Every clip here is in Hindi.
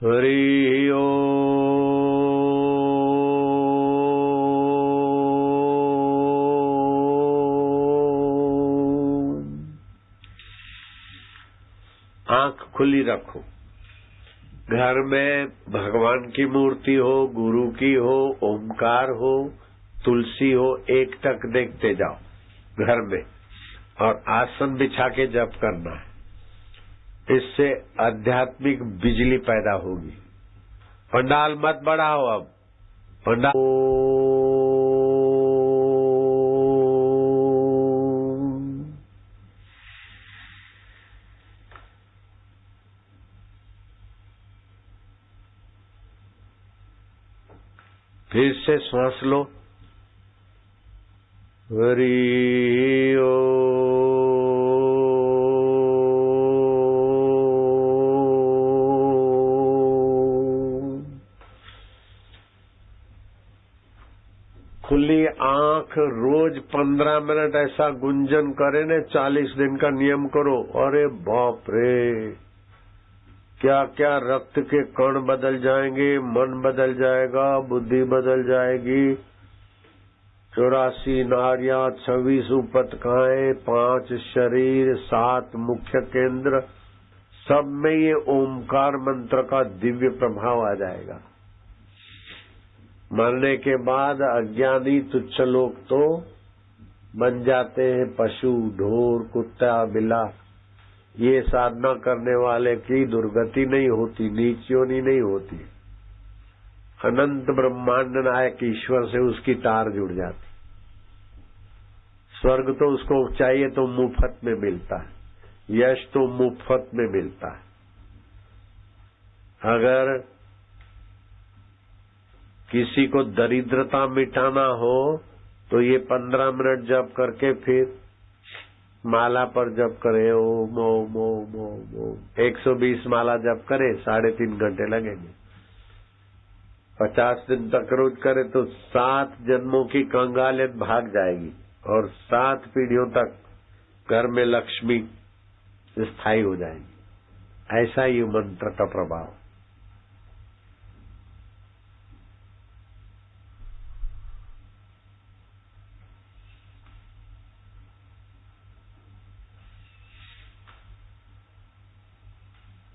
हरि ओम। आंख खुली रखो। घर में भगवान की मूर्ति हो, गुरु की हो, ओमकार हो, तुलसी हो, एक टक देखते जाओ घर में, और आसन बिछा के जप करना है। इससे आध्यात्मिक बिजली पैदा होगी। पंडाल मत बढ़ाओ। अब पंडाल फिर से श्वास लो। हरि ओम। खुली आंख रोज 15 मिनट ऐसा गुंजन करे ने, 40 दिन का नियम करो। अरे बाप रे, क्या क्या रक्त के कण बदल जाएंगे, मन बदल जाएगा, बुद्धि बदल जाएगी। 84 नाड़ियां, 26 उपतकाएं, 5 शरीर, 7 मुख्य केंद्र, सब में ये ओमकार मंत्र का दिव्य प्रभाव आ जाएगा। मरने के बाद अज्ञानी तुच्छ लोग तो बन जाते हैं पशु, ढोर, कुत्ता, बिल्ला। ये साधना करने वाले की दुर्गति नहीं होती, नीच योनि नहीं होती। अनंत ब्रह्मांड नायक ईश्वर से उसकी तार जुड़ जाती। स्वर्ग तो उसको चाहिए तो मुफ्त में मिलता है, यश तो मुफ्त में मिलता है। अगर किसी को दरिद्रता मिटाना हो तो ये 15 मिनट जप करके फिर माला पर जप करे। ओम ओम ओम ओम ओम 120 माला जप करे, 3.5 घंटे लगेंगे। 50 दिन तक रोज करे तो 7 जन्मों की कंगालियत भाग जाएगी और 7 पीढ़ियों तक घर में लक्ष्मी स्थायी हो जाएगी। ऐसा ही मंत्र का प्रभाव।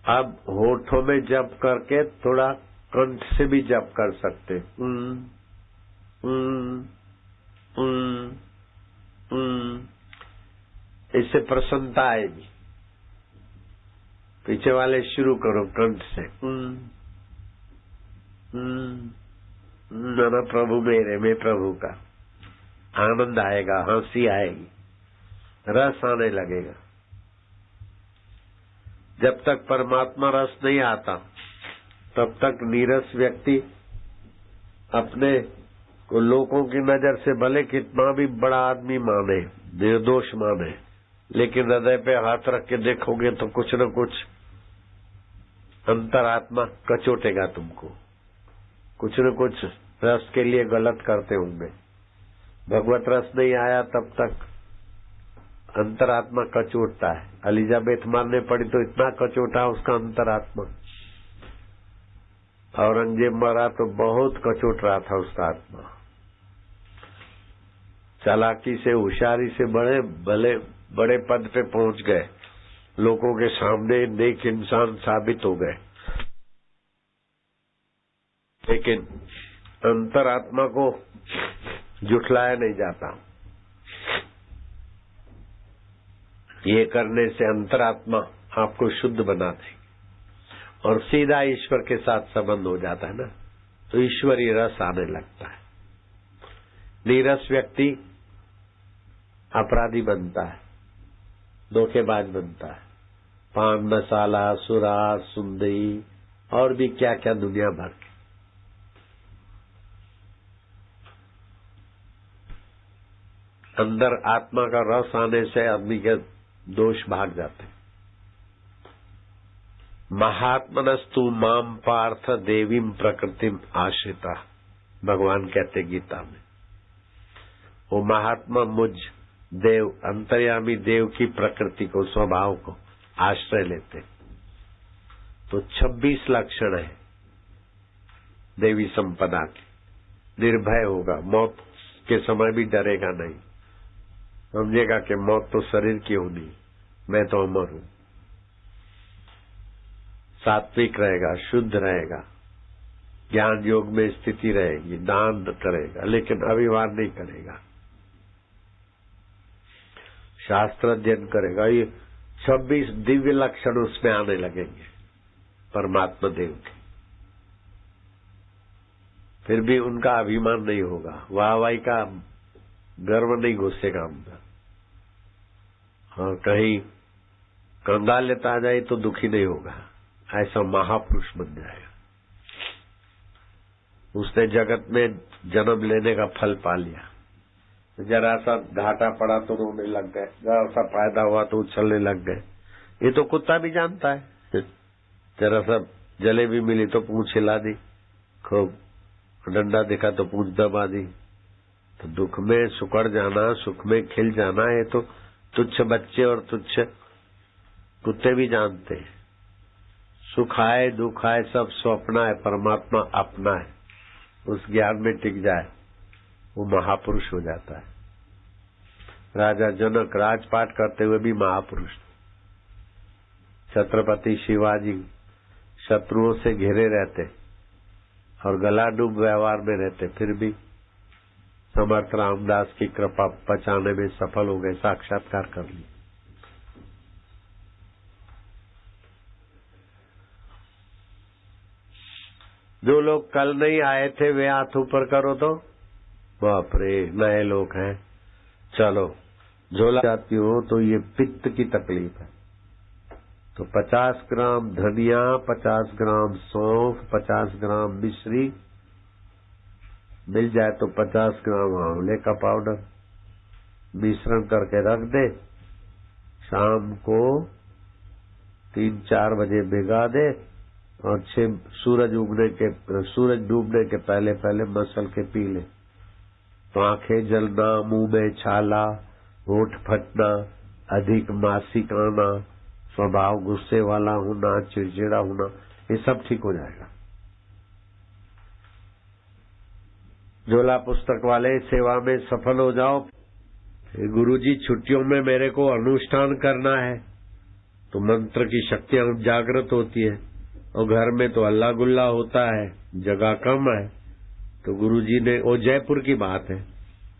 अब होठों में जप करके थोड़ा कंठ से भी जप कर सकते। इससे प्रसन्नता आएगी। पीछे वाले शुरू करो कंठ से। ना प्रभु मेरे, मैं प्रभु का। आनंद आएगा, हंसी आएगी, रस आने लगेगा। जब तक परमात्मा रस नहीं आता तब तक नीरस व्यक्ति अपने को लोगों की नजर से भले कितना भी बड़ा आदमी माने, निर्दोष माने, लेकिन हृदय पे हाथ रख के देखोगे तो कुछ न कुछ अंतरात्मा कचोटेगा तुमको। कुछ न कुछ रस के लिए गलत करते होंगे। भगवत रस नहीं आया तब तक अंतरात्मा कचोटता है। एलिजाबेथ मारने पड़ी तो इतना कचोटा उसका अंतरात्मा। औरंगजेब मरा तो बहुत कचोट रहा था उसका आत्मा। चालाकी से, होशियारी से बड़े पद पे पहुंच गए, लोगों के सामने नेक इंसान साबित हो गए, लेकिन अंतरात्मा को जुठलाया नहीं जाता। ये करने से अंतरात्मा आपको शुद्ध बनाती और सीधा ईश्वर के साथ संबंध हो जाता है ना, तो ईश्वरीय रस आने लगता है। नीरस व्यक्ति अपराधी बनता है, धोखेबाज बनता है, पान मसाला, सुरा, सुंदरी और भी क्या क्या दुनिया भर के। अंदर आत्मा का रस आने से आदमी के दोष भाग जाते। महात्मनस्तु माम पार्थ देवीम प्रकृतिम आश्रिता, भगवान कहते गीता में। वो महात्मा मुझ देव, अंतर्यामी देव की प्रकृति को, स्वभाव को आश्रय लेते। तो 26 लक्षण है देवी संपदा के। निर्भय होगा, मौत के समय भी डरेगा नहीं, समझेगा कि मौत तो शरीर की होनी, मैं तो अमर हूं। सात्विक रहेगा, शुद्ध रहेगा, ज्ञान योग में स्थिति रहेगी, दान करेगा लेकिन अभिमान नहीं करेगा, शास्त्र अध्ययन करेगा। ये 26 दिव्य लक्षण उसमें आने लगेंगे परमात्मा देव के। फिर भी उनका अभिमान नहीं होगा, वाहवाही का गर्व नहीं घुसेगा अंदर। और कहीं कंगालियत आ जाए तो दुखी नहीं होगा, ऐसा महापुरुष बन जाएगा। उसने जगत में जन्म लेने का फल पा लिया। जरा सा घाटा पड़ा तो रोने लग गए, जरा सा फायदा हुआ तो उछलने लग गए। ये तो कुत्ता भी जानता है। जरा सा जलेबी मिली तो पूंछ हिला दी, खूब डंडा देखा तो पूंछ दबा दी। तो दुख में सुकड़ जाना, सुख में खिल जाना, ये तो तुच्छ बच्चे और तुच्छ कुत्ते भी जानते हैं। सुख आए दुख आए सब स्वप्न है, परमात्मा अपना है। उस ज्ञान में टिक जाए वो महापुरुष हो जाता है। राजा जनक राजपाट करते हुए भी महापुरुष। छत्रपति शिवाजी शत्रुओं से घिरे रहते और गला डूब व्यवहार में रहते, फिर भी समर्थ रामदास की कृपा बचाने में सफल हो गए, साक्षात्कार कर ली। जो लोग कल नहीं आए थे वे हाथ ऊपर करो तो। बाप रे, नए लोग हैं। चलो, झोला जाती हो तो ये पित्त की तकलीफ है, तो 50 ग्राम धनिया, 50 ग्राम सौंफ, 50 ग्राम मिश्री मिल जाए तो 50 ग्राम आंवले का पाउडर मिश्रण करके रख दे। शाम को 3-4 बजे भिगा दे और सूरज डूबने के पहले पहले मसल के पी ले। तो आंखें जलना, मुंह में छाला, होठ फटना, अधिक मासिक आना, स्वभाव गुस्से वाला होना, चिड़चिड़ा होना, ये सब ठीक हो जाएगा। झोला पुस्तक वाले सेवा में सफल हो जाओ। गुरुजी छुट्टियों में मेरे को अनुष्ठान करना है तो मंत्र की शक्तियां जागृत होती है, और घर में तो अल्लाह गुल्ला होता है, जगह कम है। तो गुरुजी ने, वो जयपुर की बात है,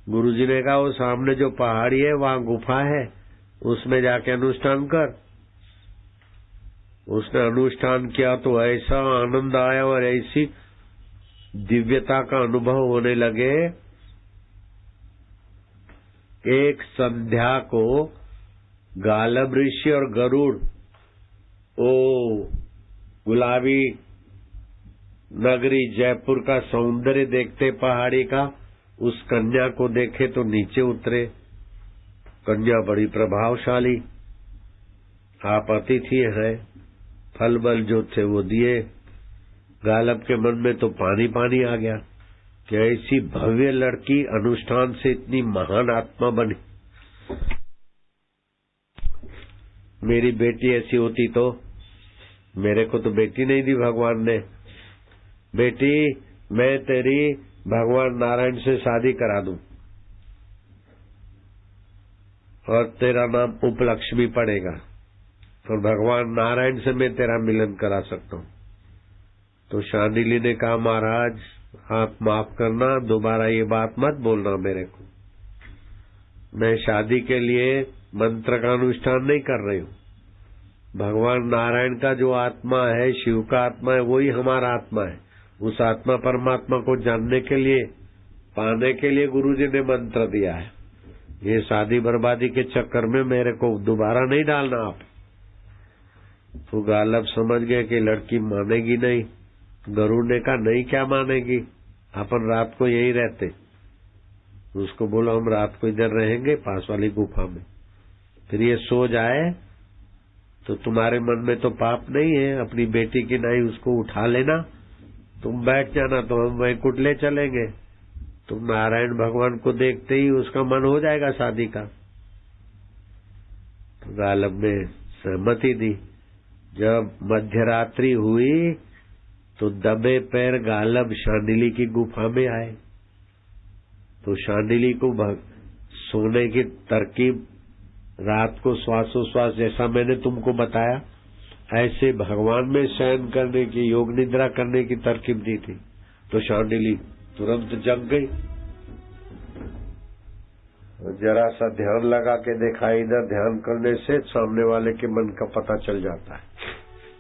गुरुजी ने कहा वो सामने जो पहाड़ी है वहां गुफा है, उसमें जाके अनुष्ठान कर। उसने अनुष्ठान किया तो ऐसा आनंद आया और ऐसी दिव्यता का अनुभव होने लगे। एक संध्या को गालब ऋषि और गरुड़, ओ गुलाबी नगरी जयपुर का सौंदर्य देखते पहाड़ी का, उस कन्या को देखे तो नीचे उतरे। कन्या बड़ी प्रभावशाली, आप अतिथि हैं, फल बल जो थे वो दिए। गालब के मन में तो पानी पानी आ गया कि ऐसी भव्य लड़की अनुष्ठान से इतनी महान आत्मा बनी। मेरी बेटी ऐसी होती तो। मेरे को तो बेटी नहीं दी भगवान ने। बेटी, मैं तेरी भगवान नारायण से शादी करा दूं और तेरा नाम उपलक्ष्मी पड़ेगा, तो भगवान नारायण से मैं तेरा मिलन करा सकता हूं। तो शांडिली ने कहा, महाराज आप माफ करना, दोबारा ये बात मत बोलना मेरे को। मैं शादी के लिए मंत्र का अनुष्ठान नहीं कर रही हूं। भगवान नारायण का जो आत्मा है, शिव का आत्मा है, वही हमारा आत्मा है। उस आत्मा परमात्मा को जानने के लिए, पाने के लिए गुरुजी ने मंत्र दिया है। ये शादी बर्बादी के चक्कर में मेरे को दोबारा नहीं डालना आप। तो गालब समझ गए कि लड़की मानेगी नहीं। गरुड़ ने कहा, नहीं क्या मानेगी, अपन रात को यहीं रहते। उसको बोला, हम रात को इधर रहेंगे पास वाली गुफा में, फिर ये सो जाए तो तुम्हारे मन में तो पाप नहीं है, अपनी बेटी की नाई उसको उठा लेना, तुम बैठ जाना, तो हम वैकुंठ ले चलेंगे। तुम नारायण भगवान को देखते ही उसका मन हो जाएगा शादी का। तो गालब ने सहमति दी। जब मध्यरात्रि हुई तो दबे पैर गालब शांडिली की गुफा में आए। तो शांडिली को सोने की तरकीब, रात को श्वासोश्वास जैसा मैंने तुमको बताया ऐसे भगवान में शयन करने की, योग निद्रा करने की तरकीब दी थी। तो शांडिली तुरंत जग गई। जरा सा ध्यान लगा के देखा, इधर ध्यान करने से सामने वाले के मन का पता चल जाता है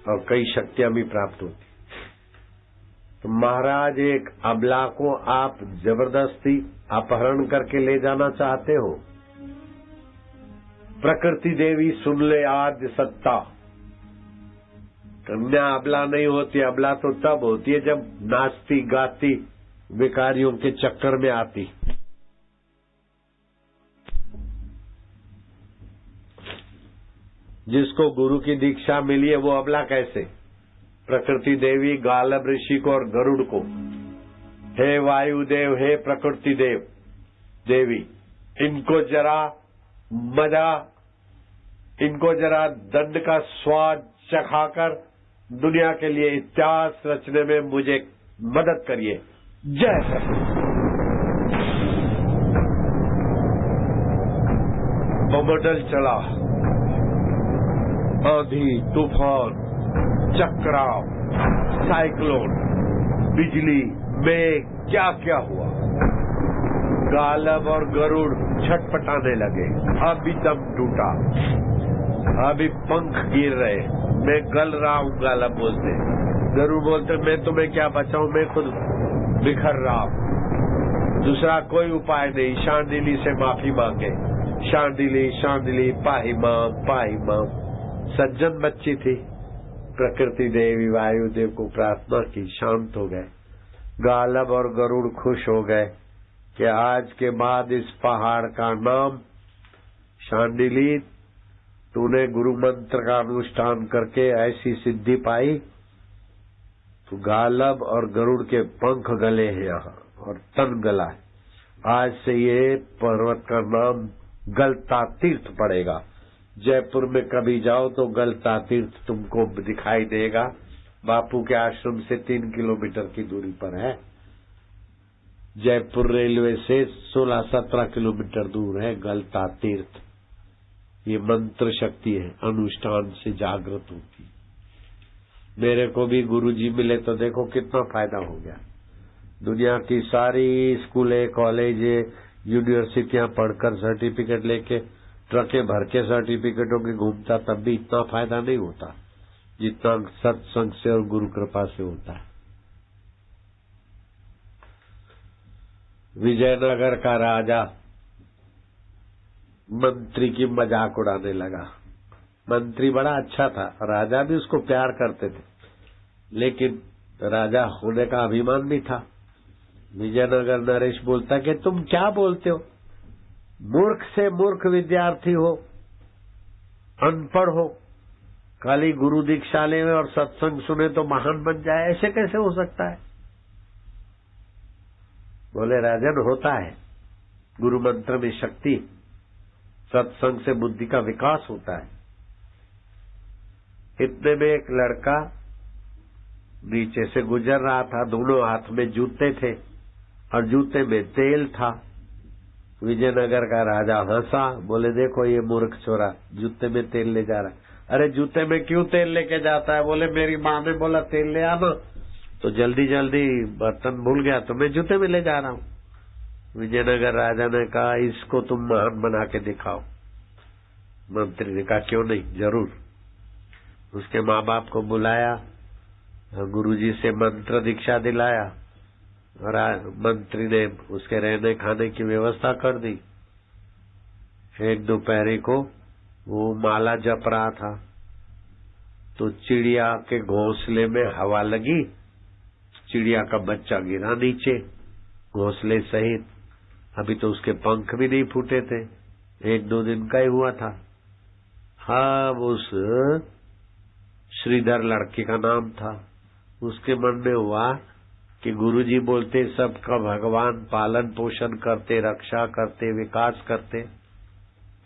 और कई शक्तियां भी प्राप्त होती। तो महाराज, एक अबला को आप जबरदस्ती अपहरण करके ले जाना चाहते हो। प्रकृति देवी सुन ले आद्य सत्ता, कन्या अबला नहीं होती। अबला तो तब होती है जब नाचती गाती विकारियों के चक्कर में आती। जिसको गुरु की दीक्षा मिली है वो अबला कैसे? प्रकृति देवी गालब ऋषि को और गरुड़ को, हे वायुदेव, हे प्रकृति देवी, इनको जरा मजा, इनको जरा दंड का स्वाद चखाकर दुनिया के लिए इतिहास रचने में मुझे मदद करिए। जय सत। बमंडल चला, आंधी, तूफान, चक्राव, साइक्लोन, बिजली, मेघ, क्या क्या हुआ। गालब और गरुड़ छटपटाने लगे। अभी दम टूटा, अभी पंख गिर रहे, मैं गल रहा हूँ। गालब बोलते, गरुड़ बोलते मैं तुम्हें क्या बचाऊं, मैं खुद बिखर रहा हूँ। दूसरा कोई उपाय नहीं, शांडिली से माफी मांगे। शांडिली, शांडिली, पाही माम, पाही माम। सज्जन बच्ची थी। प्रकृति देवी वायुदेव को प्रार्थना की, शांत हो गए। गालब और गरुड़ खुश हो गए कि आज के बाद इस पहाड़ का नाम शांडिली, तूने गुरु मंत्र का अनुष्ठान करके ऐसी सिद्धि पाई, तो गालब और गरुड़ के पंख गले हैं यहाँ और तन गला है। आज से ये पर्वत का नाम गलता तीर्थ पड़ेगा। जयपुर में कभी जाओ तो गलता तीर्थ तुमको दिखाई देगा। बापू के आश्रम से 3 किलोमीटर की दूरी पर है। जयपुर रेलवे से 16-17 किलोमीटर दूर है गलता तीर्थ। ये मंत्र शक्ति है, अनुष्ठान से जागृत होती। मेरे को भी गुरुजी मिले तो देखो कितना फायदा हो गया। दुनिया की सारी स्कूलें, कॉलेज, यूनिवर्सिटियां पढ़कर सर्टिफिकेट लेके ट्रके भर के सर्टिफिकेटों के घूमता, तब भी इतना फायदा नहीं होता जितना सत्संग से और गुरु कृपा से होता है। विजयनगर का राजा मंत्री की मजाक उड़ाने लगा। मंत्री बड़ा अच्छा था, राजा भी उसको प्यार करते थे, लेकिन राजा होने का अभिमान भी था। विजयनगर नरेश बोलता कि तुम क्या बोलते हो, मूर्ख से मूर्ख विद्यार्थी हो, अनपढ़ हो, खाली गुरु दीक्षा ले और सत्संग सुने तो महान बन जाए, ऐसे कैसे हो सकता है? बोले राजन, होता है, गुरु मंत्र में शक्ति, सत्संग से बुद्धि का विकास होता है। इतने में एक लड़का नीचे से गुजर रहा था, दोनों हाथ में जूते थे और जूते में तेल था। विजयनगर का राजा हंसा, बोले देखो ये मूर्ख छोरा जूते में तेल ले जा रहा है। अरे जूते में क्यों तेल लेके जाता है? बोले मेरी माँ ने बोला तेल ले आना, तो जल्दी जल्दी बर्तन भूल गया तो मैं जूते में ले जा रहा हूँ। विजयनगर राजा ने कहा इसको तुम महान बना के दिखाओ। मंत्री ने कहा क्यों नहीं, जरूर। उसके माँ बाप को बुलाया, गुरुजी से मंत्र दीक्षा दिलाया और मंत्री ने उसके रहने खाने की व्यवस्था कर दी। एक दोपहर को वो माला जप रहा था तो चिड़िया के घोंसले में हवा लगी, चिड़िया का बच्चा गिरा नीचे घोंसले सहित। अभी तो उसके पंख भी नहीं फूटे थे, 1-2 दिन का ही हुआ था। हाँ, उस श्रीधर लड़के का नाम था। उसके मन में हुआ कि गुरुजी बोलते सबका भगवान पालन पोषण करते, रक्षा करते, विकास करते,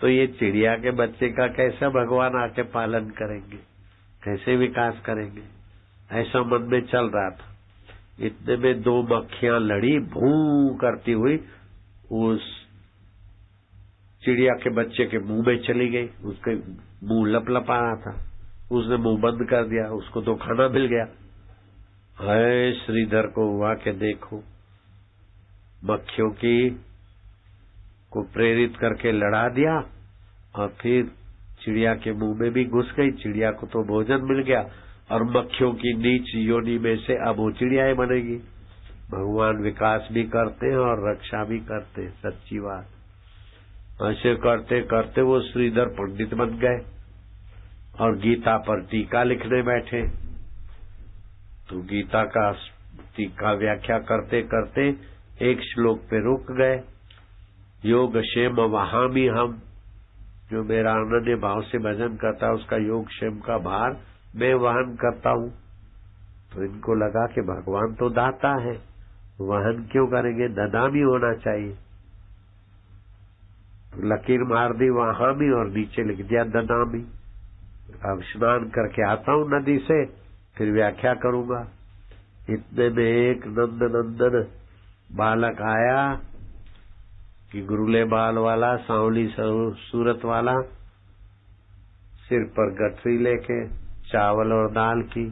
तो ये चिड़िया के बच्चे का कैसा भगवान आके पालन करेंगे? कैसे विकास करेंगे? ऐसा मन में चल रहा था। इतने में 2 मक्खियां लड़ी, भू करती हुई उस चिड़िया के बच्चे के मुंह में चली गई। उसके मुंह लपलपा रहा था, उसने मुंह बंद कर दिया, उसको तो खाना मिल गया। है श्रीधर को हुआ कि देखो, मक्खियों की को प्रेरित करके लड़ा दिया और फिर चिड़िया के मुंह में भी घुस गई। चिड़िया को तो भोजन मिल गया और मक्खियों की नीच योनि में से अब वो चिड़ियाएं बनेगी। भगवान विकास भी करते हैं और रक्षा भी करते हैं, सच्ची बात। ऐसे करते करते वो श्रीधर पंडित बन गए और गीता पर टीका लिखने बैठे। तो गीता का टीका व्याख्या करते करते एक श्लोक पे रुक गए। योग क्षेम वहामी हम, जो मेरा अनन्य भाव से भजन करता है उसका योग क्षेम का भार मैं वहन करता हूँ। तो इनको लगा कि भगवान तो दाता है, वहन क्यों करेंगे, ददामी होना चाहिए। तो लकीर मार दी वहां भी और नीचे लिख दिया ददामी। अब स्नान करके आता हूँ नदी से, फिर व्याख्या करूंगा। इतने में एक नंदन बालक आया कि गुरुले बाल वाला, सांवली सूरत वाला, सिर पर गठरी लेके, चावल और दाल की।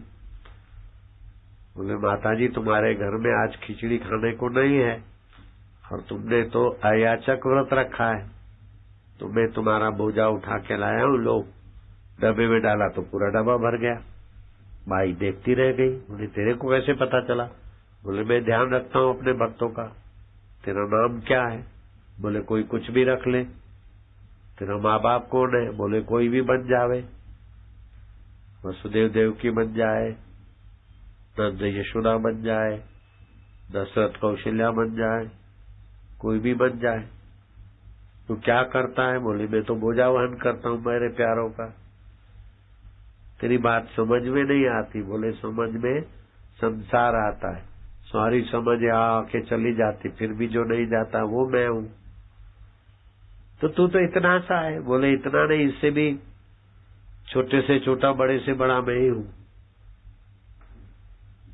बोले माताजी तुम्हारे घर में आज खिचड़ी खाने को नहीं है और तुमने तो अयाचक व्रत रखा है, तो मैं तुम्हारा बोझा उठा के लाया हूँ। लो, डब्बे में डाला तो पूरा डब्बा भर गया। माई देखती रह गई। बोले तेरे को कैसे पता चला? बोले मैं ध्यान रखता हूँ अपने भक्तों का। तेरा नाम क्या है? बोले कोई कुछ भी रख ले। तेरा माँ बाप कौन है? बोले कोई भी बन जावे, वसुदेव देवकी बन जाए, नंद यशोदा बन जाए, दशरथ कौशल्या बन जाए, कोई भी बन जाए। तो क्या करता है? बोले मैं तो बोझा वहन करता हूँ मेरे प्यारों का। तेरी बात समझ में नहीं आती। बोले समझ में संसार आता है, सारी समझ आके चली जाती, फिर भी जो नहीं जाता वो मैं हूँ। तो तू तो इतना सा है। बोले इतना नहीं, इससे भी छोटे से छोटा, बड़े से बड़ा मैं ही हूँ।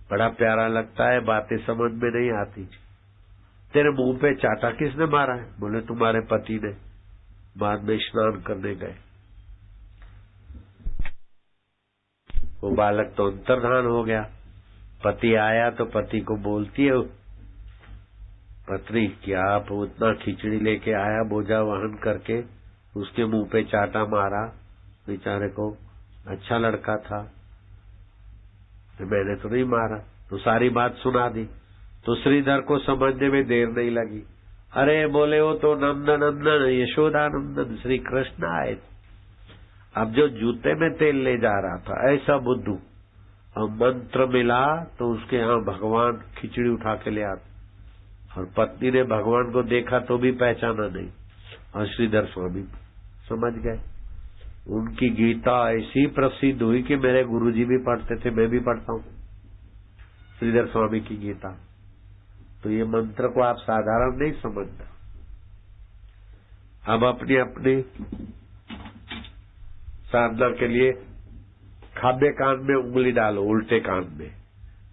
बड़ा प्यारा लगता है, बातें समझ में नहीं आती। तेरे मुंह पे चाटा किसने मारा है? बोले तुम्हारे पति ने, बाद में स्नान करने गए। वो बालक तो अंतर्धान हो गया। पति आया तो पति को बोलती है पत्नी कि आप उतना खिचड़ी लेके आया बोझा वहन करके, उसके मुंह पे चाटा मारा, बेचारे को अच्छा लड़का था, तो मैंने तो नहीं मारा। तो सारी बात सुना दी। तो श्रीधर को समझने में देर नहीं लगी। अरे बोले वो तो नंदन यशोदानंदन श्री कृष्ण आए। अब जो जूते में तेल ले जा रहा था ऐसा बुद्धू, अब मंत्र मिला तो उसके यहाँ भगवान खिचड़ी उठा के ले आते। और पत्नी ने भगवान को देखा तो भी पहचाना नहीं। और श्रीधर स्वामी समझ गए। उनकी गीता ऐसी प्रसिद्ध हुई कि मेरे गुरुजी भी पढ़ते थे, मैं भी पढ़ता हूँ श्रीधर स्वामी की गीता। तो ये मंत्र को आप साधारण नहीं समझना। अब अपनी अपनी साधना के लिए खब्बे कान में उंगली डालो, उल्टे कान में,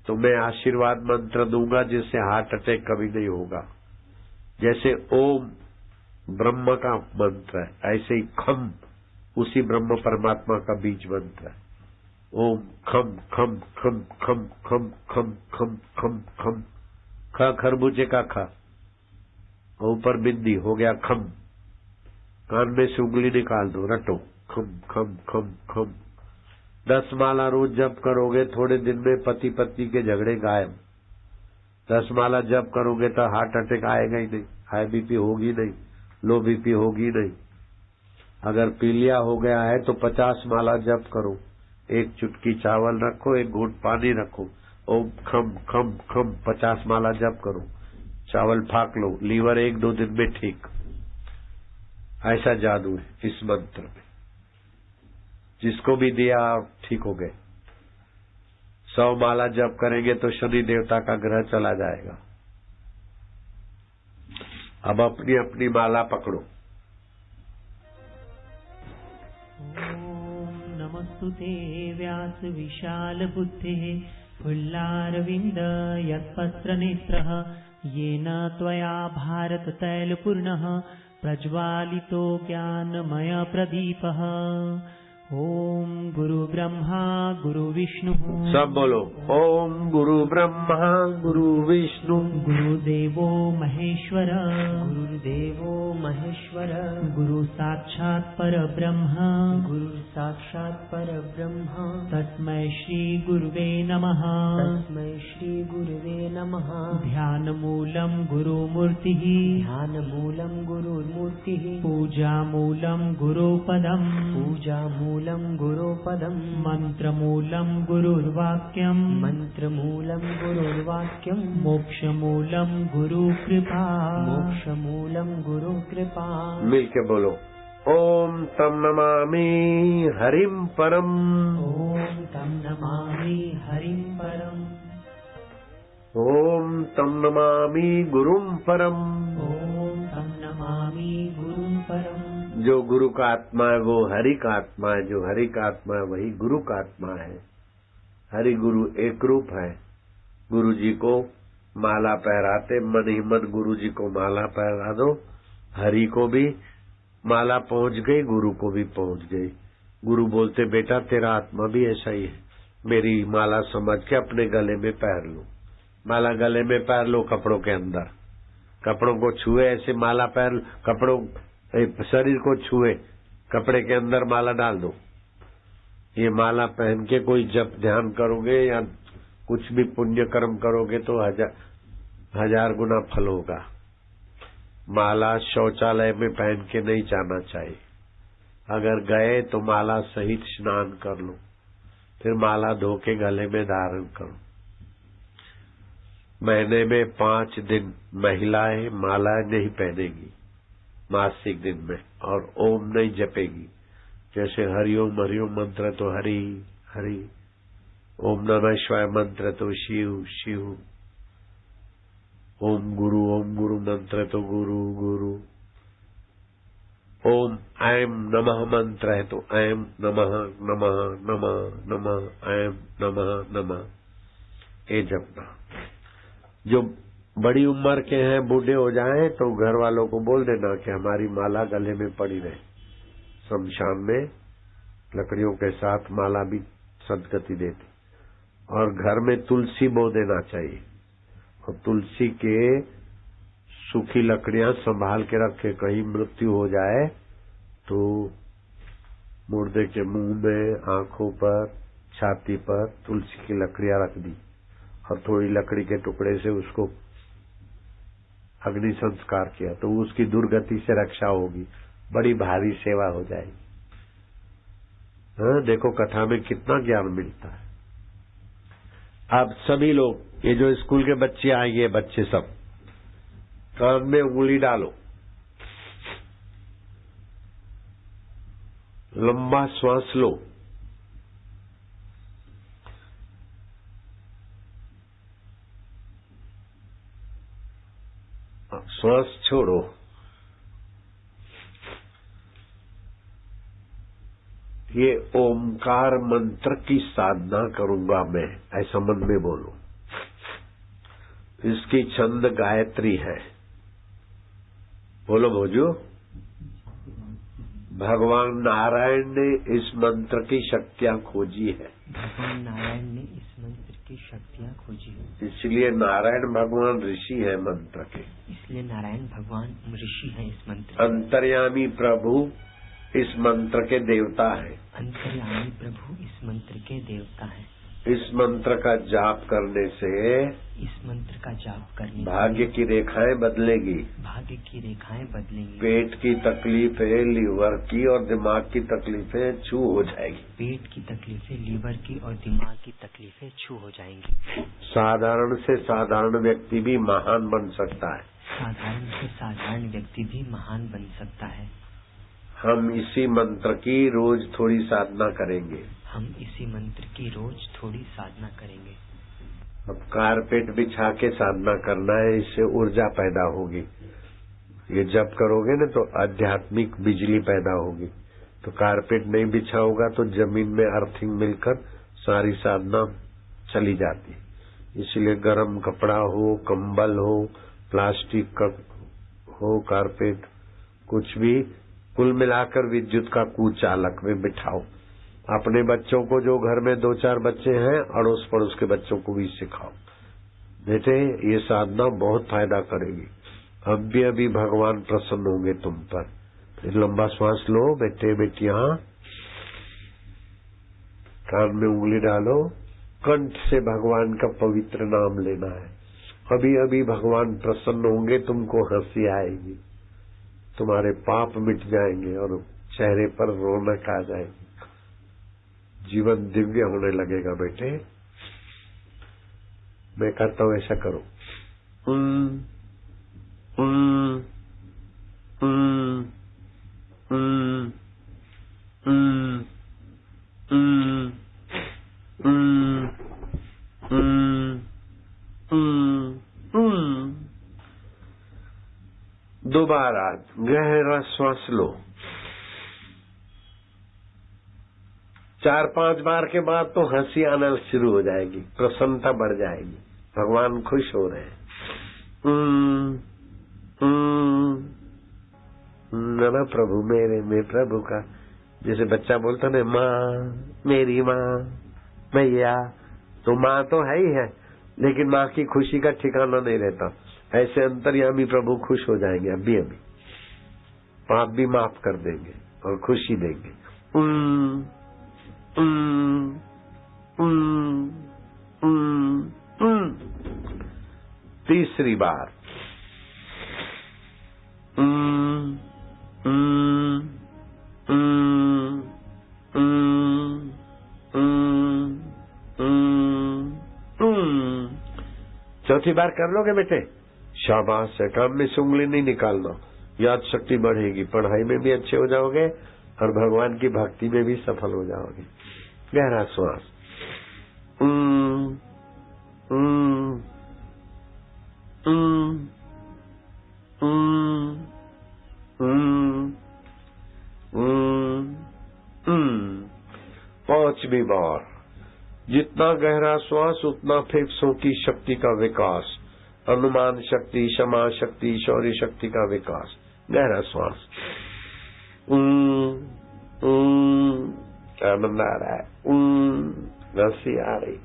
तो मैं आशीर्वाद मंत्र दूंगा जिससे हार्ट अटैक कभी नहीं होगा। जैसे ओम ब्रह्म का मंत्र है, ऐसे ही खम उसी ब्रह्म परमात्मा का बीज मंत्र है। ओम खम खम खम खम खम खम खम खम खम, ख खरबूजे का ख, ऊपर बिंदी हो गया खम। कान में से उंगली निकाल दो, रटो खम खम खम खम। 10 माला रोज जप करोगे, थोड़े दिन में पति पत्नी के झगड़े गायब। 10 माला जप करोगे तो हार्ट अटैक आएगा ही नहीं, हाई बीपी होगी नहीं, लो बीपी होगी नहीं। अगर पीलिया हो गया है तो 50 माला जप करो, 1 चुटकी चावल रखो, 1 घूंट पानी रखो, ओम खम खम खम 50 माला जप करो, चावल फाक लो, लीवर 1-2 दिन में ठीक। ऐसा जादू है इस मंत्र में, जिसको भी दिया ठीक हो गए। 100 माला जप करेंगे तो शनि देवता का ग्रह चला जाएगा। अब अपनी अपनी माला पकड़ो। ओम नमः सुते व्यास विशाल बुद्धिः फुल्लारविन्द यत्पत्रनेत्रः येन त्वया भारत तैलपूर्णः प्रज्वालितो ज्ञानमय प्रदीपः। ओम गुरु ब्रह्मा गुरु विष्णु। सब बोलो। ओम गुरु ब्रह्मा गुरु विष्णु गुरुदेवो महेश्वर। गुरुदेवो महेश्वर। गुरु साक्षात् परब्रह्म। गुरु साक्षात् परब्रह्म। तस्मै श्री गुरुवे नमः। तस्मै श्री गुरुवे नमः। ध्यानमूलं गुरुमूर्तिः। ध्यानमूलं गुरुमूर्तिः। पूजामूलं गुरुपदम्। पूजामूलं गुरुपदम्। मन्त्रमूलं गुरुर्वाक्यम्। मन्त्रमूलं गुरुर्वाक्यम्। मोक्षमूलं गुरुकृपा। मोक्षमूलं गुरुकृपा। मिलके बोलो। ओम तम नमामि हरिम परम। ओम तं नमामि हरिं परम्। ओम तम नमामि गुरुम परम। ओम तं नमामि गुरुं परम्। जो गुरु का आत्मा है वो हरि का आत्मा है, जो हरि का आत्मा है वही गुरु का आत्मा है। हरि गुरु एक रूप है। गुरु जी को माला पहराते मन ही मन गुरु जी को माला पहरा दो, हरि को भी माला पहुंच गई, गुरु को भी पहुंच गई। गुरु बोलते बेटा तेरा आत्मा भी ऐसा ही है, मेरी माला समझ के अपने गले में पहन लो। माला गले में पहन लो, कपड़ों के अंदर, कपड़ों को छुए ऐसे माला पहन, कपड़ों शरीर को छुए कपड़े के अंदर माला डाल दो। ये माला पहन के कोई जप ध्यान करोगे या कुछ भी पुण्य कर्म करोगे तो हजार गुना फल होगा। माला शौचालय में पहन के नहीं जाना चाहिए। अगर गए तो माला सहित स्नान कर लो, फिर माला धो के गले में धारण करो। महीने में 5 दिन महिलाएं माला नहीं पहनेगी मासिक दिन में, और ओम नहीं जपेगी। जैसे हरिओम हरिओम मंत्र तो हरि हरि, ओम नमः शिवाय मंत्र तो शिव शिव, ओम गुरु मंत्र तो गुरु गुरु, ओम ऐम नमः मंत्र है तो ऐम नमः नमः नमः नमः ऐम नमः नमः, ये जपना। जो बड़ी उम्र के हैं, बूढ़े हो जाएं तो घर वालों को बोल देना कि हमारी माला गले में पड़ी रहे। शमशान में लकड़ियों के साथ माला भी सदगति देती। और घर में तुलसी बो देना चाहिए, और तुलसी के सूखी लकड़ियां संभाल के रखे। कहीं मृत्यु हो जाए तो मुर्दे के मुंह में, आंखों पर, छाती पर तुलसी की लकड़ियां रख दी, और थोड़ी लकड़ी के टुकड़े से उसको अग्नि संस्कार किया तो उसकी दुर्गति से रक्षा होगी, बड़ी भारी सेवा हो जाएगी। हाँ, देखो कथा में कितना ज्ञान मिलता है। अब सभी लोग, ये जो स्कूल के बच्चे आएंगे, बच्चे सब कान में उंगली डालो, लंबा श्वास लो, श्वास छोड़ो। ये ओमकार मंत्र की साधना करूंगा मैं, ऐसा मन में बोलो। इसकी छंद गायत्री है। बोलो भोजो। भगवान नारायण ने इस मंत्र की शक्तियां खोजी है। भगवान नारायण ने इस मंत्र की शक्तियां खोजी है। इसलिए नारायण भगवान ऋषि है मंत्र के। इसलिए नारायण भगवान ऋषि है इस मंत्र। अंतर्यामी प्रभु इस मंत्र के देवता है। अंतर्यामी प्रभु इस मंत्र के देवता है। इस मंत्र का जाप करने से, इस मंत्र का जाप करने भाग्य की रेखाएं बदलेगी। भाग्य की रेखाएं बदलेंगी। पेट की तकलीफें, लीवर की और दिमाग की तकलीफें छू हो जाएगी। पेट की तकलीफें, लीवर की और दिमाग की तकलीफें छू हो जाएंगी। साधारण से साधारण व्यक्ति भी महान बन सकता है। साधारण से साधारण व्यक्ति भी महान बन सकता है। हम इसी मंत्र की रोज थोड़ी साधना करेंगे। हम इसी मंत्र की रोज थोड़ी साधना करेंगे। अब कारपेट बिछा के साधना करना है, इससे ऊर्जा पैदा होगी। ये जब करोगे ना तो आध्यात्मिक बिजली पैदा होगी। तो कारपेट नहीं बिछा होगा तो जमीन में अर्थिंग मिलकर सारी साधना चली जाती। इसलिए गर्म कपड़ा हो, कंबल हो, प्लास्टिक का हो, कारपेट, कुछ भी, कुल मिलाकर विद्युत का कुचालक में बिठाओ। अपने बच्चों को, जो घर में 2-4 बच्चे हैं, अड़ोस पड़ोस के बच्चों को भी सिखाओ। बेटे ये साधना बहुत फायदा करेगी। अभी भगवान प्रसन्न होंगे तुम पर। फिर लंबा श्वास लो बेटे बेटियां, कान में उंगली डालो, कंठ से भगवान का पवित्र नाम लेना है। अभी भगवान प्रसन्न होंगे, तुमको हंसी आएगी, तुम्हारे पाप मिट जाएंगे और चेहरे पर रौनक आ जाएगी, जीवन दिव्य होने लगेगा। बेटे मैं कहता हूं ऐसा करो। दोबारा गहरा श्वास लो। 4-5 बार के बाद तो हंसी आना शुरू हो जाएगी, प्रसन्नता बढ़ जाएगी, भगवान खुश हो रहे हैं। ना प्रभु मेरे में प्रभु का, जैसे बच्चा बोलता ना माँ, मेरी माँ, भैया, तो माँ तो है ही है, लेकिन माँ की खुशी का ठिकाना नहीं रहता। ऐसे अंतर्यामी प्रभु खुश हो जाएंगे, अभी पाप भी माफ कर देंगे और खुशी देंगे। तीसरी बार चौथी बार कर लोगे बेटे? शाबाश है। काम में से उंगली नहीं निकालना, याद शक्ति बढ़ेगी, पढ़ाई में भी अच्छे हो जाओगे और भगवान की भक्ति में भी सफल हो जाओगे। गहरा श्वास। पांचवी बार। जितना गहरा श्वास उतना फेफड़ों की शक्ति का विकास, अनुमान शक्ति, क्षमा शक्ति, शौर्य शक्ति का विकास। गहरा श्वास। आनंद आ रहा है, हंसी आ रही,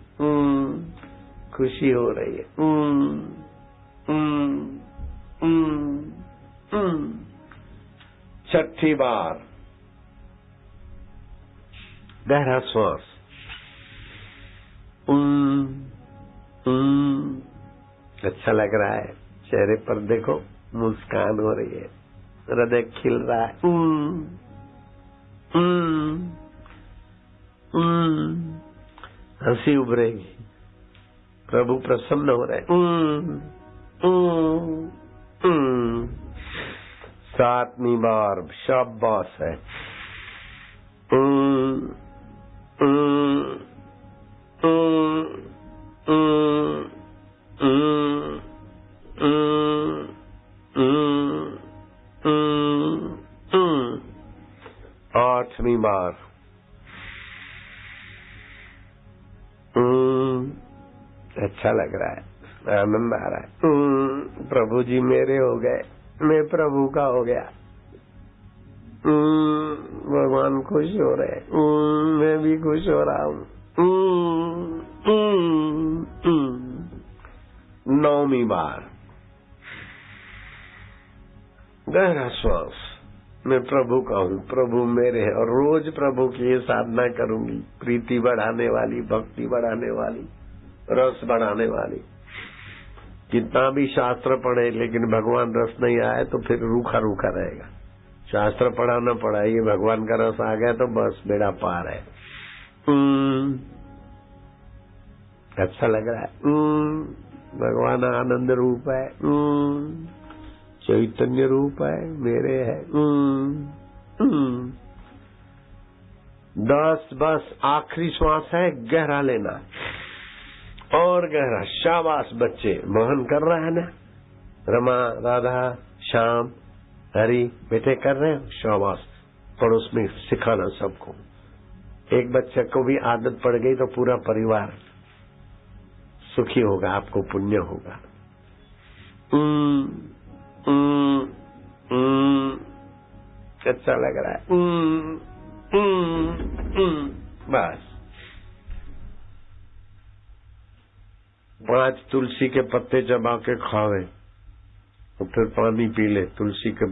खुशी हो रही है। छठी बार गहरा श्वास। अच्छा लग रहा है, चेहरे पर देखो मुस्कान हो रही है, हृदय खिल रहा है। हंसी उभरेगी, प्रभु प्रसन्न हो रहे। 7वीं बार। शाबाश है। आठवीं बार। अच्छा लग रहा है, आनंद आ रहा है। प्रभु जी मेरे हो गए, मैं प्रभु का हो गया। भगवान खुश हो रहे, मैं भी खुश हो रहा हूँ। 9वीं बार। गहरा श्वास। मैं प्रभु का हूँ, प्रभु मेरे है, और रोज प्रभु की ये साधना करूंगी, प्रीति बढ़ाने वाली, भक्ति बढ़ाने वाली, रस बढ़ाने वाली। कितना भी शास्त्र पढ़े लेकिन भगवान रस नहीं आए तो फिर रूखा रूखा रहेगा। शास्त्र पढ़ा न पढ़ा, ये भगवान का रस आ गया तो बस बेड़ा पार है। अच्छा लग रहा है। भगवान आनंद रूप है, चैतन्य रूप है, मेरे है। 10 बस आखिरी श्वास है, गहरा लेना और गहरा। शाबाश बच्चे, मोहन कर रहा है ना, रमा, राधा, श्याम, हरि बेटे कर रहे हो, शाबाश। पड़ोस में सिखाना सबको। एक बच्चे को भी आदत पड़ गई तो पूरा परिवार सुखी होगा, आपको पुण्य होगा। अच्छा लग रहा है, बस 5 तुलसी के पत्ते चबा के खावे और फिर पानी पी ले। तुलसी के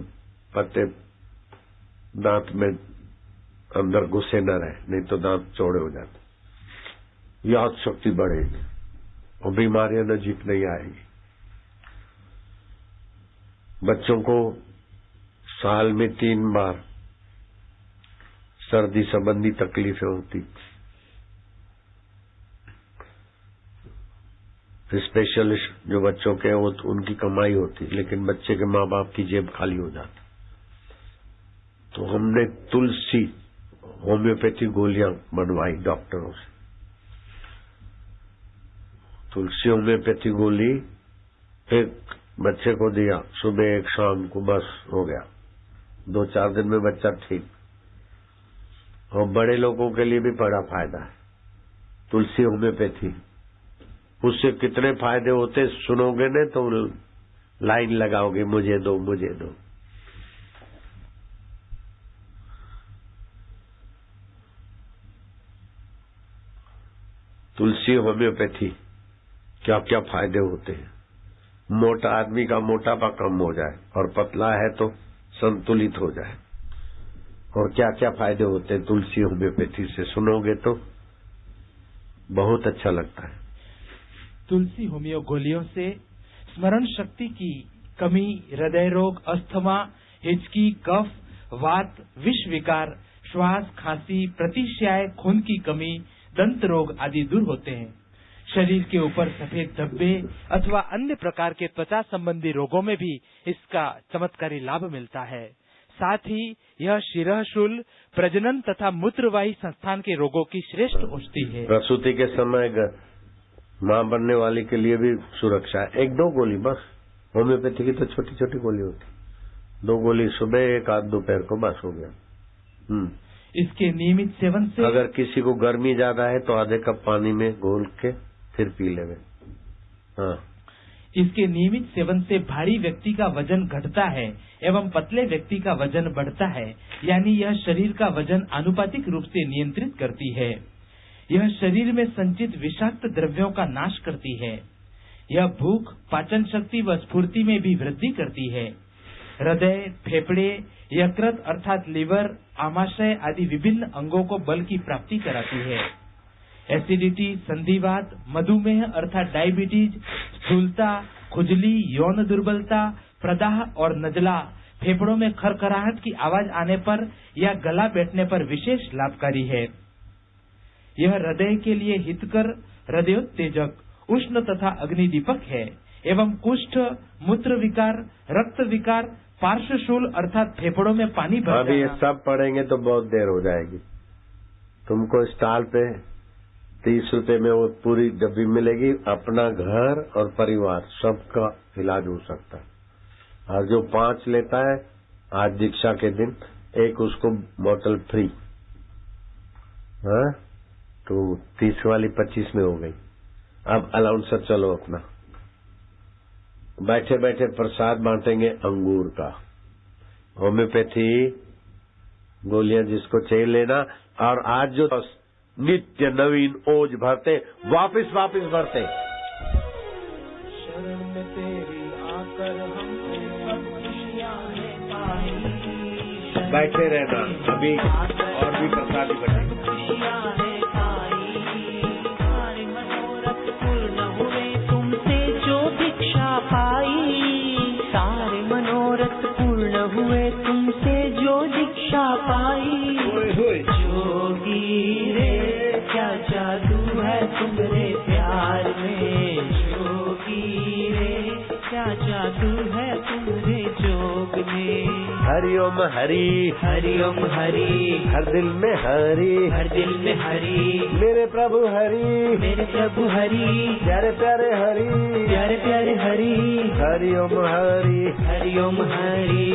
पत्ते दांत में अंदर घुसे न रहे, नहीं तो दांत चौड़े हो जाते। याद शक्ति बढ़ेगी और बीमारियां नजीक नहीं आएगी। बच्चों को साल में 3 बार सर्दी संबंधी तकलीफें होती, स्पेशलिस्ट जो बच्चों के वो उनकी कमाई होती, लेकिन बच्चे के माँ बाप की जेब खाली हो जाती। तो हमने तुलसी होम्योपैथी गोलियां बनवाई डॉक्टरों से। तुलसी होम्योपैथी गोली एक बच्चे को दिया, सुबह एक शाम को, बस हो गया। 2-4 दिन में बच्चा ठीक। और बड़े लोगों के लिए भी बड़ा फायदा है तुलसी होम्योपैथी। उससे कितने फायदे होते सुनोगे न तो लाइन लगाओगे, मुझे दो मुझे दो। तुलसी होम्योपैथी क्या क्या फायदे होते हैं। मोटा आदमी का मोटापा कम हो जाए और पतला है तो संतुलित हो जाए। और क्या क्या फायदे होते हैं तुलसी होम्योपैथी से, सुनोगे तो बहुत अच्छा लगता है। तुलसी होमियो गोलियों से स्मरण शक्ति की कमी, हृदय रोग, अस्थमा, हिचकी, कफ, वात, विष विकार, श्वास, खांसी, प्रतिशय, खून की कमी, दंत रोग आदि दूर होते हैं। शरीर के ऊपर सफेद धब्बे अथवा अन्य प्रकार के त्वचा संबंधी रोगों में भी इसका चमत्कारी लाभ मिलता है। साथ ही यह शिरःशूल, प्रजनन तथा मूत्रवाही संस्थान के रोगों की श्रेष्ठ औषधि है। प्रसूति के समय मां बनने वाली के लिए भी सुरक्षा है। 1-2 गोली बस। होम्योपैथी की तो छोटी छोटी गोली होती, 2 गोली सुबह, 1 आध दोपहर को, बस हो गया। इसके नियमित सेवन से अगर किसी को गर्मी ज्यादा है तो आधे कप पानी में घोल के फिर पी लेवे। हाँ। इसके नियमित सेवन से भारी व्यक्ति का वजन घटता है एवं पतले व्यक्ति का वजन बढ़ता है, यानी यह शरीर का वजन आनुपातिक रूप से नियंत्रित करती है। यह शरीर में संचित विषाक्त द्रव्यों का नाश करती है। यह भूख, पाचन शक्ति व स्फूर्ति में भी वृद्धि करती है। हृदय, फेफड़े, यकृत अर्थात लीवर, आमाशय आदि विभिन्न अंगों को बल की प्राप्ति कराती है। एसिडिटी, संधिवात, मधुमेह अर्थात डायबिटीज, स्थूलता, खुजली, यौन दुर्बलता, प्रदाह और नजला, फेफड़ों में खरखराहट की आवाज आने पर या गला बैठने पर विशेष लाभकारी है। यह हृदय के लिए हितकर, हृदयोत्तेजक, उष्ण तथा अग्निदीपक है एवं कुष्ठ, मूत्र विकार, रक्त विकार, पार्श्वशूल अर्थात फेफड़ों में पानी भर अभी ये सब पढ़ेंगे तो बहुत देर हो जाएगी। तुमको स्टॉल पे 30 रुपए में वो पूरी डब्बी मिलेगी। अपना घर और परिवार सबका इलाज हो सकता है। और जो 5 लेता है आज दीक्षा के दिन, एक उसको बोतल फ्री। हाँ, तो 30 वाली 25 में हो गई। अब अलाउंसर चलो अपना। बैठे बैठे प्रसाद बांटेंगे अंगूर का। होम्योपैथी गोलियां जिसको चाहिए लेना। और आज जो नित्य नवीन ओज भरते वापिस भरते। शरण में तेरी आकर हमने सब खुशियां है पाई। बैठे रहना, अभी और भी प्रसादी बनेगी। खुशियां है पाई, सारे मनोरथ पूर्ण हुए तुमसे जो दीक्षा पाई। सारे मनोरथ पूर्ण हुए तुमसे जो दीक्षा पाई। जोगी रे क्या जादू है तुम्हारे प्यार में। जोगी रे क्या जादू है तुम्हारे जोग में। हरिओम हरि, हरिओम हरि, हर दिल में हरि, हर दिल में हरि। मेरे प्रभु हरि, मेरे प्रभु हरि, प्यारे प्यारे हरि, प्यारे प्यारे हरि। हरिओम हरि, हरिओम हरि।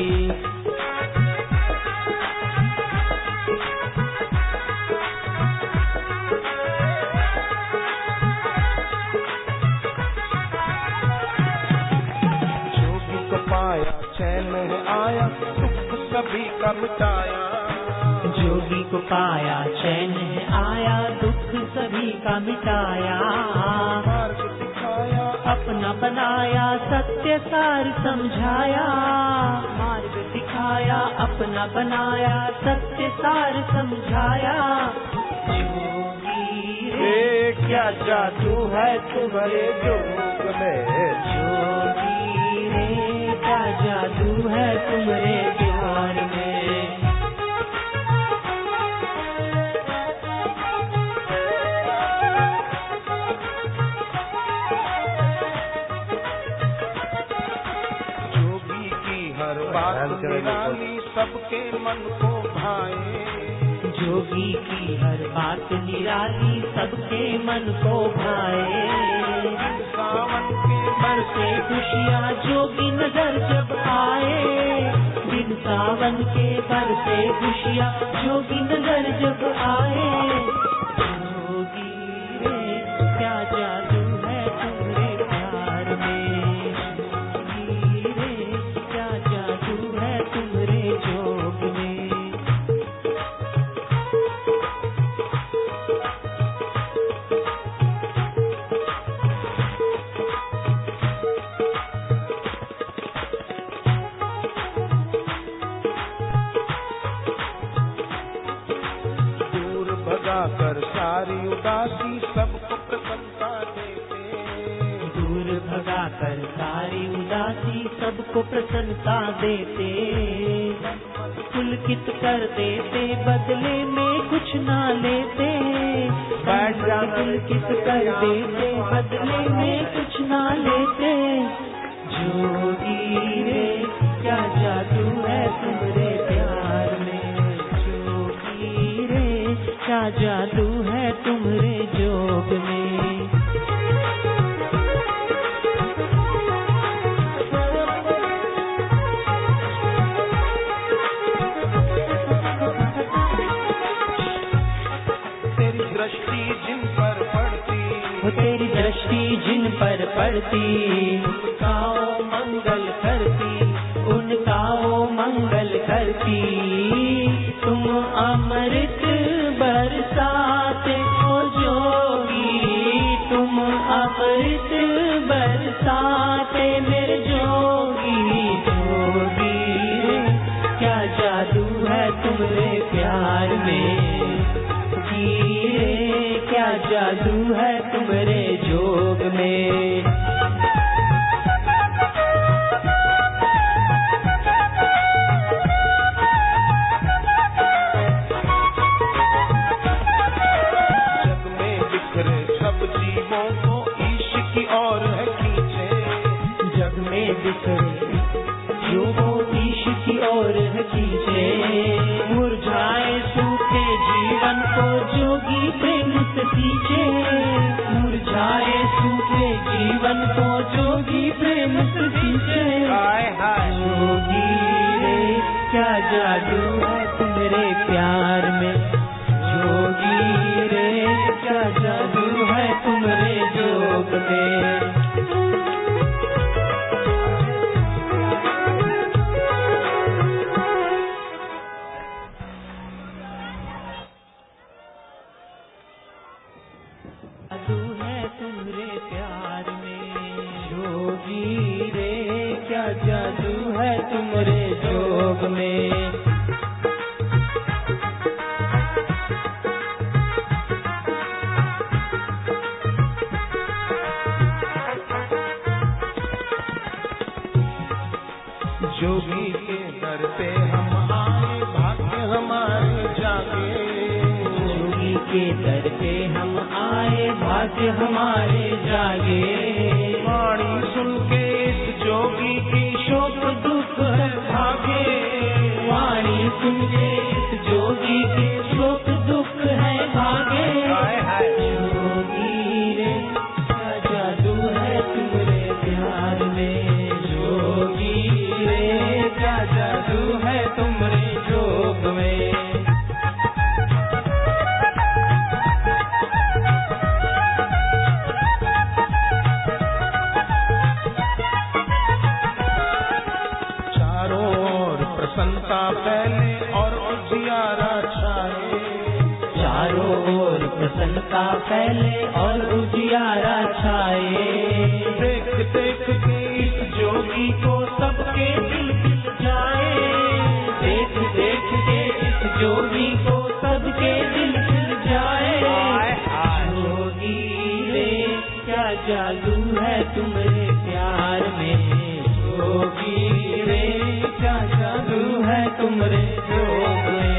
चैन है आया, दुख सभी का मिटाया। जोगी को पाया चैन है आया, दुख सभी का मिटाया। मार्ग दिखाया, अपना बनाया, सत्य सार समझाया। मार्ग दिखाया, अपना बनाया, सत्य सार समझाया। जोगी रे क्या जादू है तुम्हारे जोग में, जोगी रे क्या जादू है तुम्हारे प्यार में। जोगी की हर बात निराली सबके मन को भाए। जोगी की हर बात निराली सबके मन को भाए। सावन के बरसे खुशियाँ जोगी नजर जब आए, बिन सावन के बरसे खुशियाँ जोगी नजर जब आए। जोगी रे क्या जादू है तुम्हारे प्यार में, जोगी रे क्या जादू है तुम्हारे जोग में। दूर भगाकर सारी उदासी सबको प्रसन्नता देते। दूर भगाकर सारी उदासी सबको प्रसन्नता देते। पुलकित कर देते बदले में कुछ ना लेते। बैठ जा पुलकित कर देते बदले में कुछ ना लेते। जोगी रे क्या जादू है तुम्हारे प्यार में, जोगी रे क्या जादू है तुम्हारे जोग में। तेरी दृष्टि जिन पर पड़ती, वो तेरी दृष्टि जिन पर पड़ती, उनका ओ मंगल करती, उनका ओ मंगल करती। तुम अमृत बरसाते हो जोगी, तुम अमृत बरसाते मेरे जोगी। जोगी रे क्या जादू है तुम्हारे प्यार में, जोगी रे क्या जादू है तुम्हारे जोग में। जग में बिखरे सब जीवों को ईश की ओर है खींचे। जग में बिखरे जो वो ईश की ओर है खींचे। मुरझाए सूखे जीवन को जोगी प्रेम से सींचे। मुरझाए सूखे जीवन को जोगी प्रेम से सींचे। हाय हाय जोगी रे क्या जादू है तुम्हारे प्यार में, जोगी रे क्या जादू है तुम्हारे जोग में। जादू है तुम्हारे प्यार में, जोगी रे क्या जादू है तुम्हारे जोग में। जोगी के दर पे हम आए, भाग्य हमारे जागे। जोगी के दर पे हम आए, भाग्य हमारे जागे। वाणी सुन के इस जोगी की शोक दुख है भागे। वाणी सुन के इस जोगी के शोक दुख है भागे। हाय हाय जोगी रे क्या जादू है तुम्हारे प्यार में, जोगी रे क्या जादू है तुम्हारे जोग में। प्रसन्नता फैले और उजियारा छाए। चारों ओर प्रसन्नता फैले और उजियारा छाए। देख देख के इस जोगी को सबके दिल खिल जाए। देख देख के इस जोगी को सबके दिल खिल जाए। जोगी रे क्या जादू है तुम्हारे प्यार में। जोगी रे क्या जादू है तुम्हारे जोग में।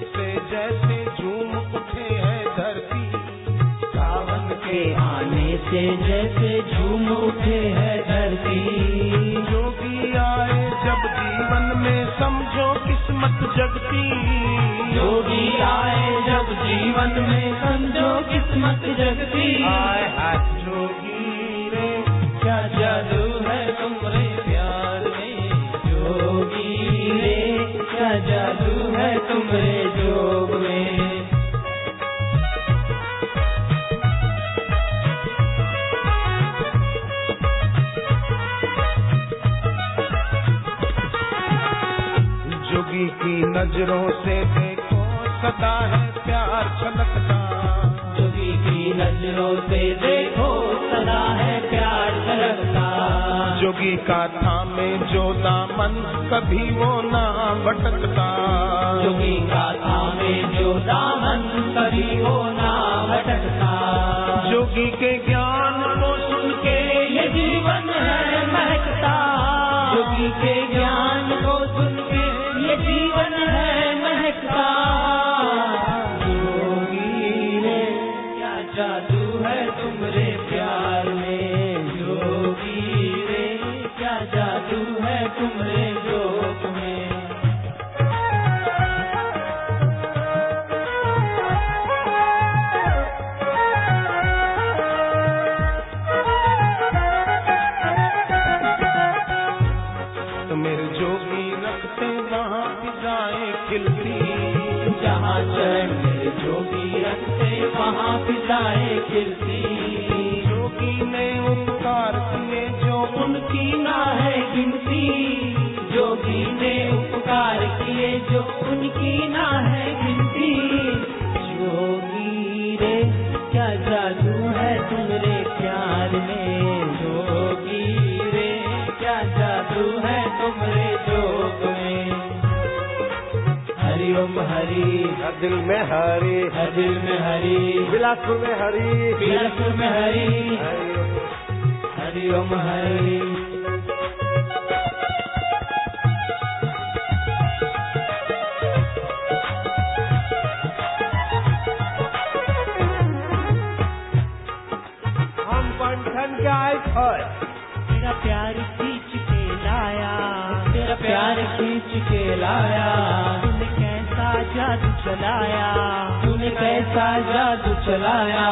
से जैसे झूम उठे है धरती। जोगी आए जब जीवन में समझो किस्मत जगती। जोगी आए जब जीवन में समझो किस्मत जगती। आए जोगी रे क्या जादू है तुम्हारे प्यार में। जोगी रे क्या जादू है तुम्हारे जोग में। जोगी की नजरों से देखो सदा है प्यार छलकता। जोगी की नजरों से देखो सदा है प्यार छलकता। जोगी का थामे जो दामन कभी वो ना भटकता। जोगी का थामे जो दामन कभी वो ना भटकता। जोगी के ज्ञान को सुन के ये जीवन है महकता। जोगी के ज्ञान को सुन के ये जीवन है महकता। जोगी रे क्या जादू है तुम्हारे प्यार में। जोगी रे क्या जादू है तुम्हारे जोग में। मेरे जोगी रखते वहाँ फिजाएं खिलती। जहाँ चरण मेरे जोगी रखते वहाँ फिजाएं खिलती। जोगी ने उपकार किए जो उनकी ना है गिनती। जोगी ने उपकार किए जो उनकी ना है गिनती। जोगी रे क्या जादू है तुम्हारे प्यार में। जोगी रे क्या जादू है तुम्हारे जोग में। हरि ओम हरि हर दिल में हरि, हर दिल में हरि। बिलासपुर में हरि, बिलासपुर में हरि। हरि ओम हरि। हम पंथन के आए थे। तेरा प्यार खींच के लाया। तेरा प्यार खींच के लाया। तूने कैसा जादू चलाया। तूने कैसा जादू चलाया।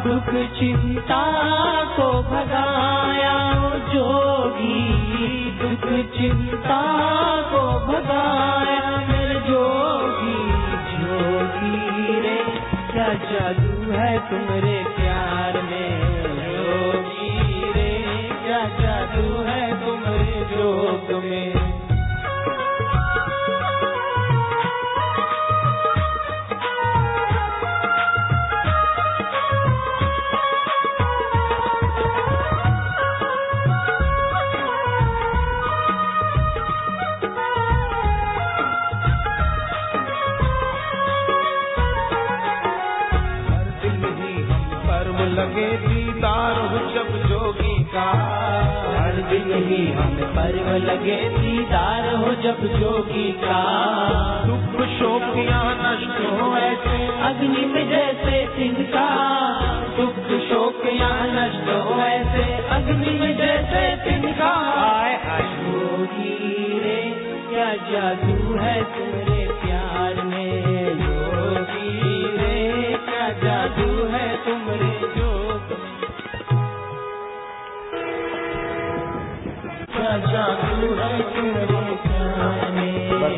दुख चिंता को भगाया ओ जोगी। दुख चिंता को भगाया मेरे जोगी। जोगी रे क्या जादू है तुम्हारे प्यार में। जोगी रे क्या जादू है तुम्हारे जोग में। लगे दीदार हो जब जोगी का। हर दिन ही हमें पर्व लगे दीदार हो जब जोगी का। दुख शोकियाँ नष्ट हो ऐसे अग्नि में जैसे तिनका। दुख शोकियाँ नष्ट हो ऐसे अग्नि में जैसे तिनका। जोगी रे क्या जादू है तुम्हारे प्यार में। जोगी रे क्या जादू है तुम्हारे जोग में। क्या जादू है तुम्हारे प्यार में।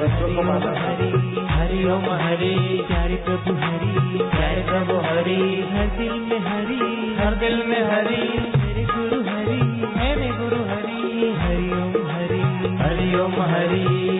हरि ओम हरि प्यारे प्रभु हरि प्यारे प्रभु हरि हर दिल में हरि हर दिल में हरि मेरे गुरु हरि हरि ओम हरि हरि ओम हरि